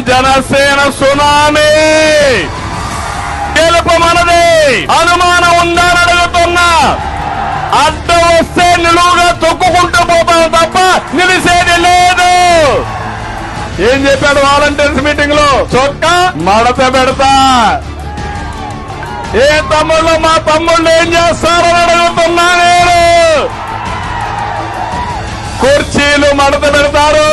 Janasena tsunami, గెలుపు మనది. అనుమానం ఉందని అడుగుతున్నా. అడ్డం వస్తే నిలువుగా తొక్కుకుంటూ పోతాం తప్ప నిలిసేది లేదు. ఏం చెప్పాడు వాలంటీర్స్ మీటింగ్ లో? చొక్కా మడత పెడతా. ఏ తమ్ముళ్ళు మా తమ్ముళ్ళు ఏం చేస్తారని అడుగుతున్నా నేను. కుర్చీలు మడత పెడతారు.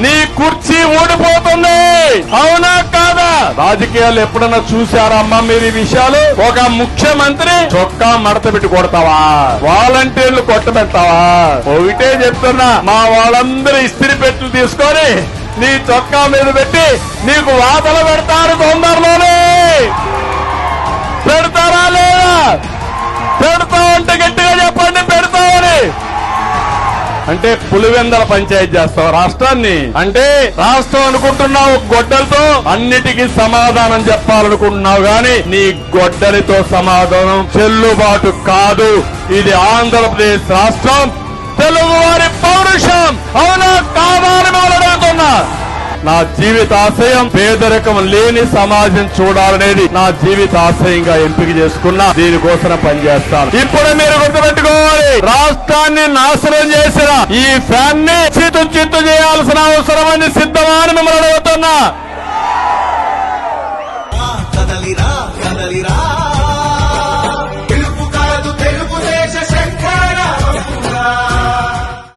నీ కుర్చీ ఊడిపోతుంది. అవునా కాదా? రాజకీయాలు ఎప్పుడన్నా చూశారమ్మా మీరు ఈ విషయాలు? ఒక ముఖ్యమంత్రి చొక్కా మడత పెట్టి కొడతావా? వాలంటీర్లు కొట్టబెడతావా? ఒకటే చెప్తున్నా, మా వాళ్ళందరూ ఇస్త్రీ పెట్టెలు తీసుకొని నీ చొక్కా మీద పెట్టి నీకు వాతలు పెడతారు. తొందరలోనే పెడతారా లేదా? పెడతావంటే గట్టిగా చెప్పండి పెడతామని. అంటే పులివెందల పంచాయతీ చేస్తావు రాష్ట్రాన్ని? అంటే రాష్ట్రం అనుకుంటున్నావు గొడ్డలతో అన్నిటికీ సమాధానం చెప్పాలనుకుంటున్నావు గాని నీ గొడ్డలితో సమాధానం చెల్లుబాటు కాదు. ఇది ఆంధ్రప్రదేశ్ రాష్ట్రం, తెలుగువారి పౌరుషం. అవునా కాదా అని అడుగుతున్నా. నా జీవితాశయం పేదరికం లేని సమాజం చూడాలనేది నా జీవితాశయంగా ఎంపిక చేసుకున్నా. దీనికోసం పనిచేస్తాను. ఇప్పుడు మీరు గుర్తుపెట్టుకోవాలి, రాష్ట్రాన్ని నాశనం చేసిన ఈ ఫ్యాన్ ని చిత్తు చేయాల్సిన అవసరం అని సిద్ధమా అని మిమ్మల్ని అడుగుతున్నా.